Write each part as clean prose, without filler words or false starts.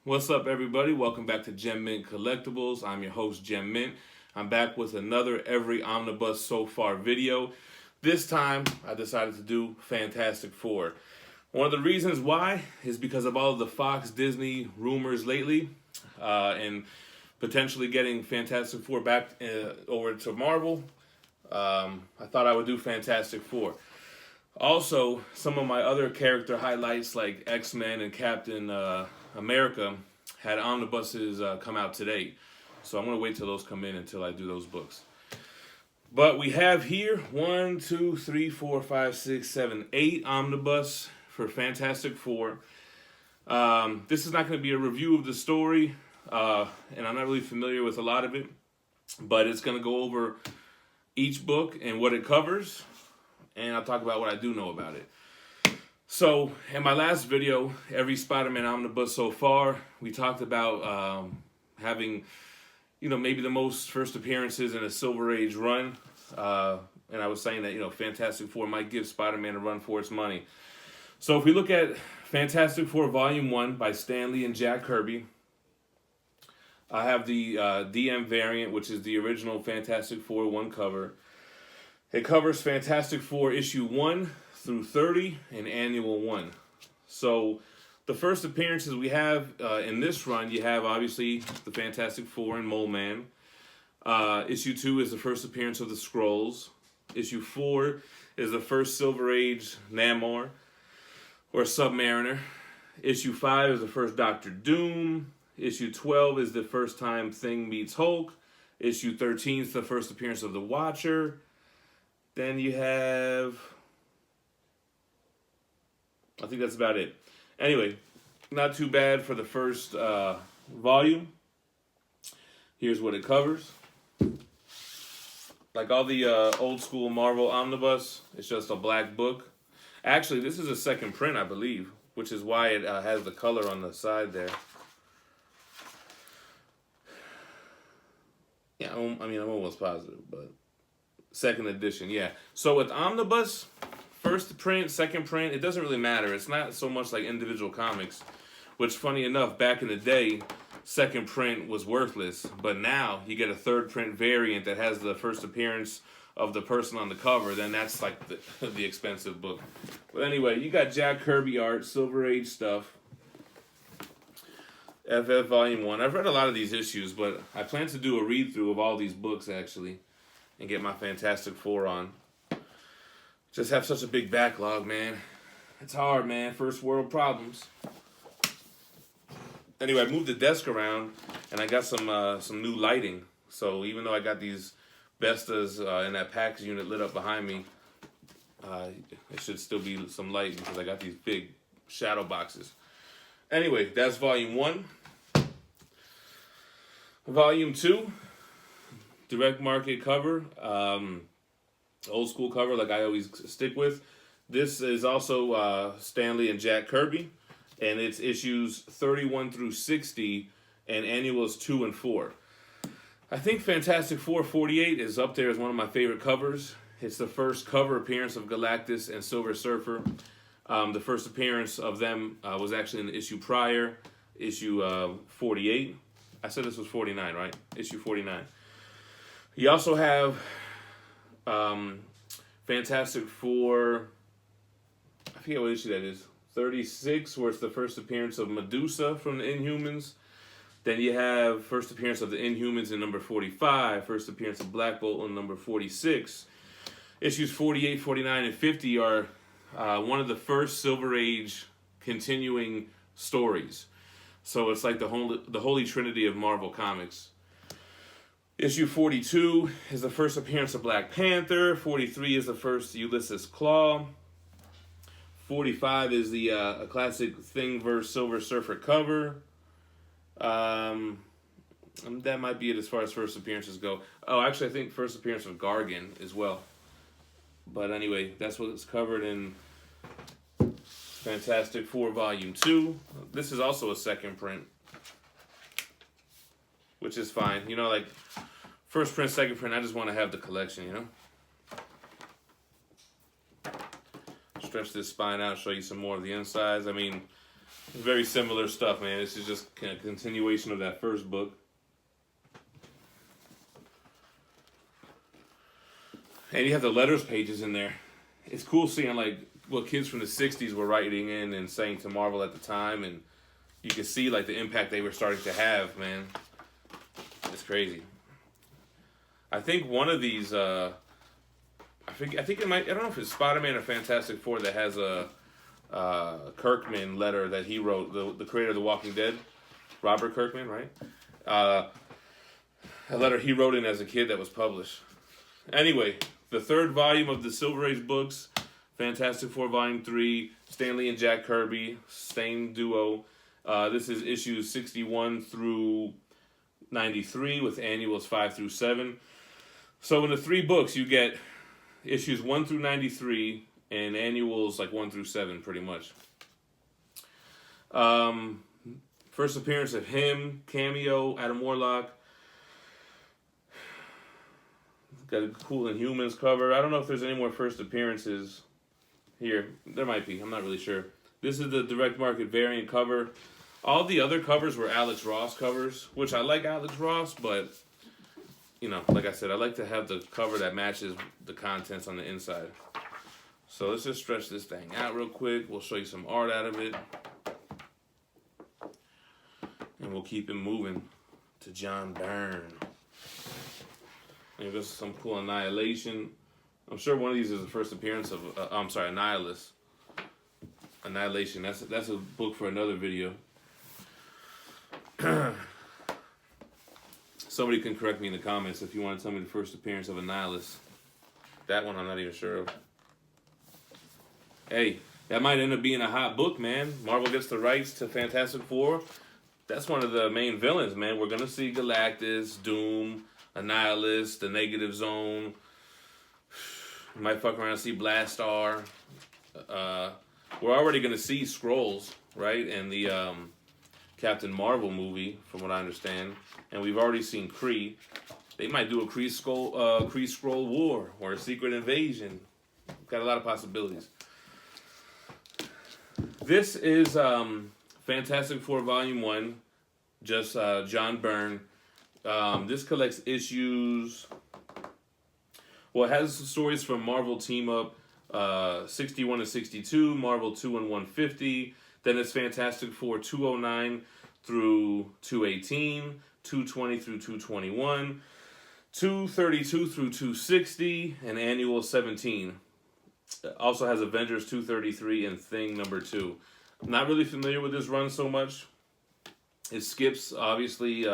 What's up, everybody? Welcome back to Gem Mint Collectibles. I'm your host, Gem Mint. I'm back with another Every Omnibus So Far video. This time, I decided to do Fantastic Four. One of the reasons why is because of all of the Fox Disney rumors lately, and potentially getting Fantastic Four back over to Marvel. I thought I would do Fantastic Four. Also, some of my other character highlights like X-Men and Captain America had omnibuses come out today. So I'm going to wait till those come in until I do those books. But we have here 1, 2, 3, 4, 5, 6, 7, 8 omnibus for Fantastic Four. This is not going to be a review of the story, and I'm not really familiar with a lot of it. But it's going to go over each book and what it covers. And I'll talk about what I do know about it. So, in my last video, every Spider-Man omnibus so far, we talked about having, maybe the most first appearances in a Silver Age run. And I was saying that, Fantastic Four might give Spider-Man a run for its money. So, if we look at Fantastic Four Volume 1 by Stan Lee and Jack Kirby, I have the DM variant, which is the original Fantastic Four one cover. It covers Fantastic Four issue 1 through 30 and annual 1. So the first appearances we have in this run, you have obviously the Fantastic Four and Mole Man. Issue 2 is the first appearance of the Skrulls. Issue 4 is the first Silver Age Namor or Submariner. Issue 5 is the first Doctor Doom. Issue 12 is the first time Thing meets Hulk. Issue 13 is the first appearance of the Watcher. Then you have, I think that's about it. Anyway, not too bad for the first volume. Here's what it covers. Like all the old school Marvel omnibus, it's just a black book. Actually, this is a second print, I believe, which is why it has the color on the side there. Yeah, I'm almost positive, but second edition, yeah. So with omnibus, first print, second print, it doesn't really matter. It's not so much like individual comics, which, funny enough, back in the day, second print was worthless. But now you get a third print variant that has the first appearance of the person on the cover. Then that's like the expensive book. But anyway, you got Jack Kirby art, Silver Age stuff. FF Volume 1. I've read a lot of these issues, but I plan to do a read-through of all these books, actually, and get my Fantastic Four on. Just have such a big backlog, man. It's hard, man. First world problems. Anyway, I moved the desk around, and I got some new lighting. So even though I got these Vestas in that PAX unit lit up behind me, it should still be some light because I got these big shadow boxes. Anyway, that's Volume 1. Volume 2. Direct market cover, old school cover like I always stick with. This is also Stan Lee and Jack Kirby, and it's issues 31 through 60 and annuals 2 and 4. I think Fantastic Four 48 is up there as one of my favorite covers. It's the first cover appearance of Galactus and Silver Surfer. The first appearance of them was actually in the issue prior, issue 48. I said this was 49, right? Issue 49. You also have Fantastic Four, I forget what issue that is, 36, where it's the first appearance of Medusa from the Inhumans. Then you have first appearance of the Inhumans in number 45, first appearance of Black Bolt in number 46. Issues 48, 49, and 50 are one of the first Silver Age continuing stories. So it's like the holy trinity of Marvel Comics. Issue 42 is the first appearance of Black Panther. 43 is the first Ulysses Claw. 45 is the a classic Thing vs. Silver Surfer cover. That might be it as far as first appearances go. Oh, actually, I think first appearance of Gargan as well. But anyway, that's what's covered in Fantastic Four Volume 2. This is also a second print, which is fine. Like first print, second print, I just want to have the collection, Stretch this spine out, show you some more of the insides. I mean, Very similar stuff, man. This is just a continuation of that first book. And you have the letters pages in there. It's cool seeing like what kids from the 60s were writing in and saying to Marvel at the time, and you can see like the impact they were starting to have, man. It's crazy. I think one of these I think it might, I don't know if it's Spider-Man or Fantastic Four that has a Kirkman letter that he wrote, the creator of The Walking Dead, Robert Kirkman, right? A letter he wrote in as a kid that was published. Anyway, the third volume of the Silver Age books, Fantastic Four Volume 3, Stan Lee and Jack Kirby, same duo. This is issues 61 through 93 with annuals 5 through 7. So in the 3 books, you get issues 1 through 93 and annuals like 1 through 7, pretty much. First appearance of him, cameo, Adam Warlock. Got a cool Inhumans cover. I don't know if there's any more first appearances here. There might be. I'm not really sure. This is the direct market variant cover. All the other covers were Alex Ross covers, which I like Alex Ross, but, you know, like I said, I like to have the cover that matches the contents on the inside. So let's just stretch this thing out real quick. We'll show you some art out of it. And we'll keep it moving to John Byrne. And there's some cool Annihilation. I'm sure one of these is the first appearance of, Annihilus. Annihilation. That's a book for another video. Somebody can correct me in the comments if you want to tell me the first appearance of Annihilus. That one I'm not even sure of. Hey, that might end up being a hot book, man. Marvel gets the rights to Fantastic Four. That's one of the main villains, man. We're going to see Galactus, Doom, Annihilus, the Negative Zone. We might fuck around and see Blastar. We're already going to see Skrulls, right? And the Captain Marvel movie, from what I understand. And we've already seen Kree. They might do a Kree-Skrull war or a secret invasion. Got a lot of possibilities. This is Fantastic Four Volume 1, just John Byrne. This collects issues. Well, it has stories from Marvel Team Up 61 to 62, Marvel 2 and 150. Then it's Fantastic Four 209 through 218, 220 through 221, 232 through 260, and Annual 17. Also has Avengers 233 and Thing number 2. I'm not really familiar with this run so much. It skips, obviously,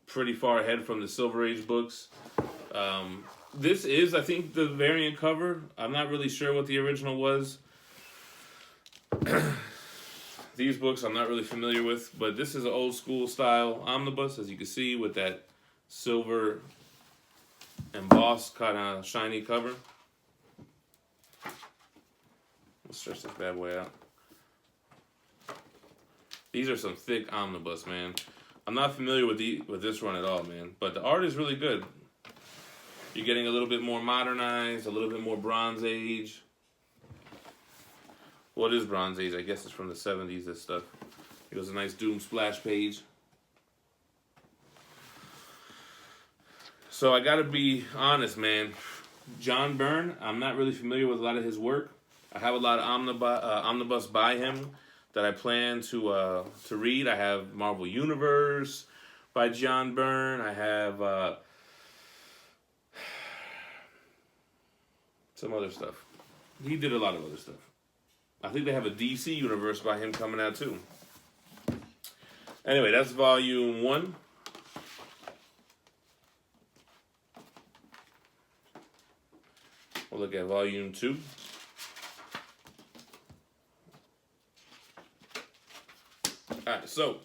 pretty far ahead from the Silver Age books. This is, I think, the variant cover. I'm not really sure what the original was. These books I'm not really familiar with, but this is an old school style omnibus, as you can see, with that silver embossed kind of shiny cover. Let's stretch this bad boy out. These are some thick omnibus, man. I'm not familiar with this run at all, man. But the art is really good. You're getting a little bit more modernized, a little bit more Bronze Age. What is Bronze Age? I guess it's from the 70s, this stuff. It was a nice Doom splash page. So I gotta be honest, man. John Byrne, I'm not really familiar with a lot of his work. I have a lot of omnibus by him that I plan to read. I have Marvel Universe by John Byrne. I have some other stuff. He did a lot of other stuff. I think they have a DC Universe by him coming out too. Anyway, that's Volume 1. We'll look at Volume 2. Alright, so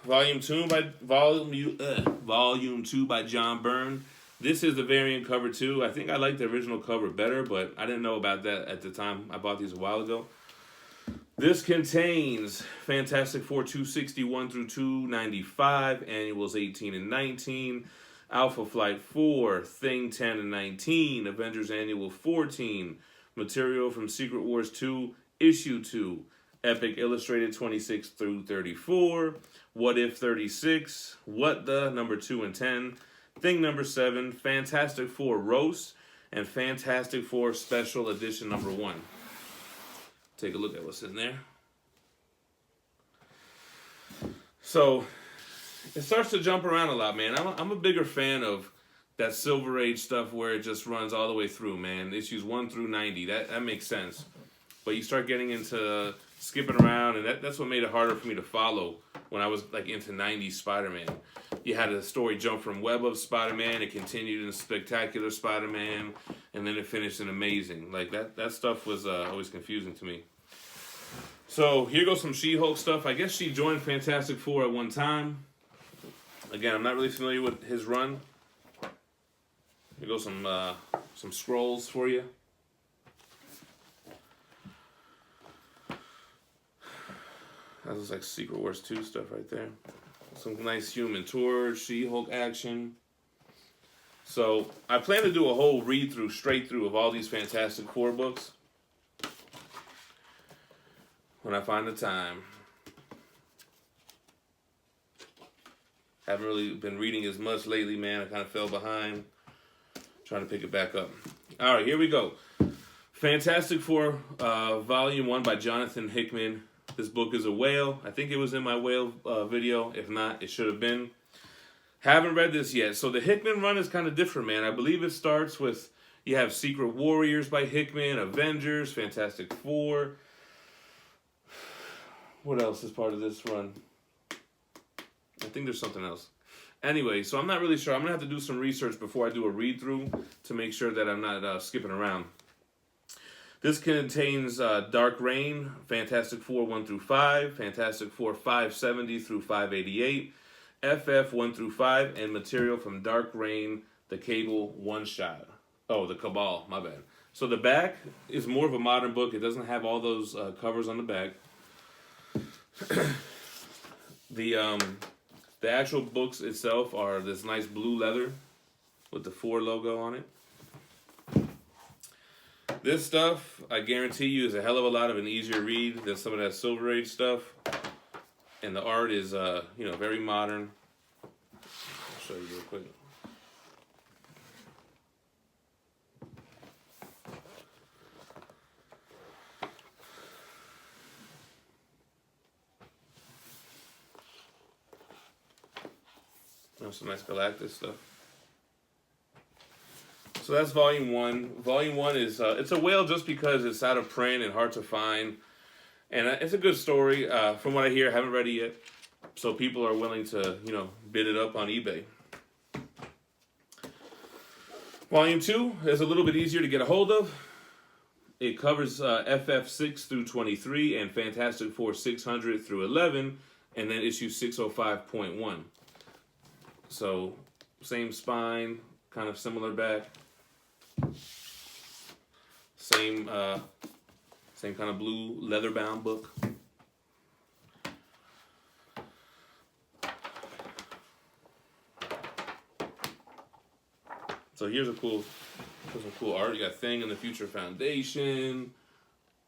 Volume 2 by John Byrne. This is the variant cover too. I think I like the original cover better, but I didn't know about that at the time. I bought these a while ago. This contains Fantastic Four 261 through 295, Annuals 18 and 19, Alpha Flight 4, Thing 10 and 19, Avengers Annual 14, material from Secret Wars 2, Issue 2, Epic Illustrated 26 through 34, What If 36, What the number 2 and 10, Thing number 7, Fantastic Four Roast, and Fantastic Four Special Edition number 1. Take a look at what's in there. So, it starts to jump around a lot, man. I'm a bigger fan of that Silver Age stuff where it just runs all the way through, man. Issues 1 through 90, that makes sense. But you start getting into skipping around, and that's what made it harder for me to follow when I was like into 90s Spider-Man. You had a story jump from Web of Spider-Man, it continued in Spectacular Spider-Man, and then it finished in Amazing. Like that stuff was always confusing to me. So here goes some She-Hulk stuff. I guess she joined Fantastic Four at one time. Again, I'm not really familiar with his run. Here goes some scrolls for you. That looks like Secret Wars 2 stuff right there. Some nice Human Torch, She-Hulk action. So, I plan to do a whole read-through, straight-through of all these Fantastic Four books when I find the time. Haven't really been reading as much lately, man. I kind of fell behind. Trying to pick it back up. All right, here we go. Fantastic Four, Volume 1 by Jonathan Hickman. This book is a whale. I think it was in my whale video. If not, it should have been. Haven't read this yet. So the Hickman run is kind of different, man. I believe it starts with, you have Secret Warriors by Hickman, Avengers, Fantastic Four. What else is part of this run? I think there's something else. Anyway, so I'm not really sure. I'm going to have to do some research before I do a read-through to make sure that I'm not skipping around. This contains Dark Reign, Fantastic Four 1 through 5, Fantastic Four 570 through 588, FF 1 through 5, and material from Dark Reign, the Cable one-shot. Oh, the Cabal, my bad. So the back is more of a modern book. It doesn't have all those covers on the back. The actual books itself are this nice blue leather with the 4 logo on it. This stuff, I guarantee you, is a hell of a lot of an easier read than some of that Silver Age stuff. And the art is, very modern. I'll show you real quick. There's some nice Galactus stuff. So that's Volume 1. Volume 1 is, it's a whale just because it's out of print and hard to find. And it's a good story. From what I hear, I haven't read it yet. So people are willing to, bid it up on eBay. Volume 2 is a little bit easier to get a hold of. It covers FF 6 through 23 and Fantastic Four 600 through 11. And then issue 605.1. So, same spine, kind of similar back. Same kind of blue leather-bound book. So here's some cool art. You got Thing in the Future Foundation.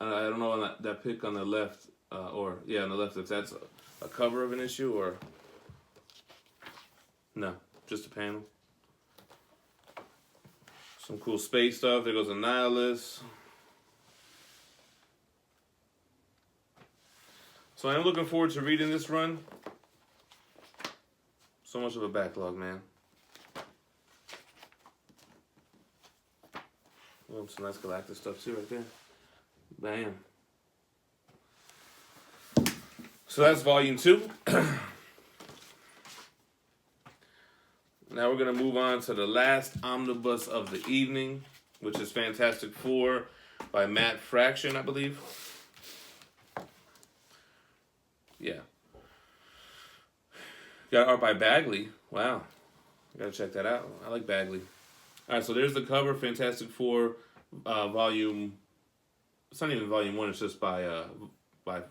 I don't know on that pic on the left, on the left, if that's a cover of an issue or no, just a panel. Some cool space stuff. There goes a Nihilus. So I'm looking forward to reading this run. So much of a backlog, man. Oh, some nice Galactus stuff too right there. Bam. So that's Volume 2. Now we're going to move on to the last omnibus of the evening, which is Fantastic Four by Matt Fraction, I believe. Yeah. Got art by Bagley. Wow. I got to check that out. I like Bagley. All right, so there's the cover, Fantastic Four volume. It's not even Volume 1, it's just by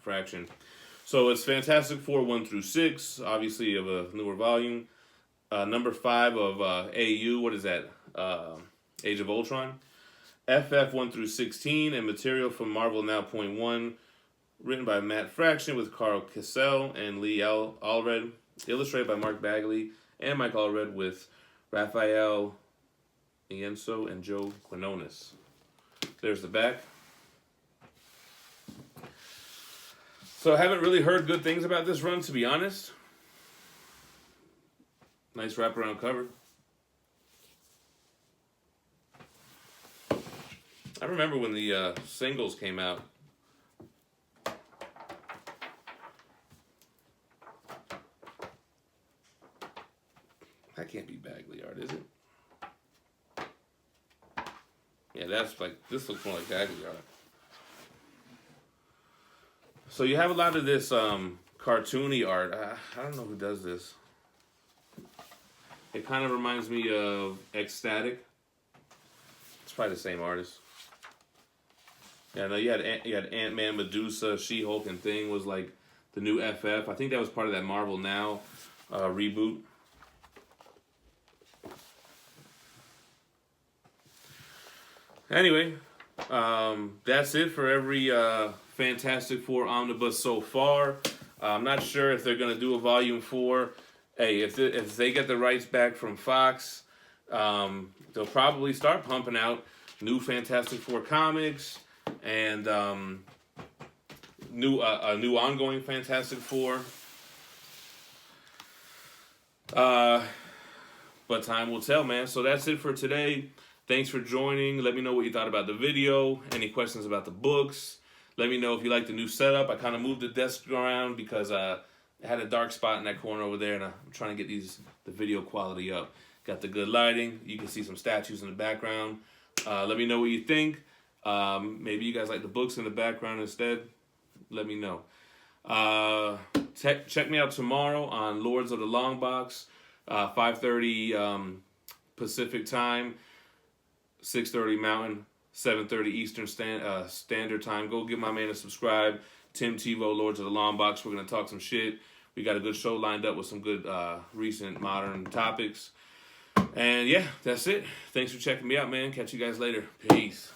Fraction. So it's Fantastic Four 1 through 6, obviously of a newer volume. Number 5 of AU, what is that? Age of Ultron. FF 1 through 16, and material from Marvel Now .1, written by Matt Fraction with Carl Cassell and Lee Allred, illustrated by Mark Bagley and Mike Allred with Raphael Ienso and Joe Quinones. There's the back. So I haven't really heard good things about this run, to be honest. Nice wraparound cover. I remember when the singles came out. That can't be Bagley art, is it? Yeah, that's like, this looks more like Bagley art. So you have a lot of this cartoony art. I don't know who does this. It kind of reminds me of Ecstatic. It's probably the same artist. Yeah, no, you had Ant-Man, Medusa, She-Hulk, and Thing was like the new FF. I think that was part of that Marvel Now reboot. Anyway, that's it for every Fantastic Four Omnibus so far. I'm not sure if they're going to do a Volume 4. Hey, if they get the rights back from Fox, they'll probably start pumping out new Fantastic Four comics and a new ongoing Fantastic Four. But time will tell, man. So that's it for today. Thanks for joining. Let me know what you thought about the video. Any questions about the books. Let me know if you like the new setup. I kind of moved the desk around because I had a dark spot in that corner over there, and I'm trying to get the video quality up. Got the good lighting. You can see some statues in the background. Let me know what you think. Maybe you guys like the books in the background instead. Let me know. Check me out tomorrow on Lords of the Long Box, 5:30 Pacific Time, 6:30 Mountain, 7:30 Eastern Standard Time. Go give my man a subscribe. Tim Tebow, Lords of the Long Box. We're going to talk some shit. We got a good show lined up with some good recent modern topics. And yeah, that's it. Thanks for checking me out, man. Catch you guys later. Peace.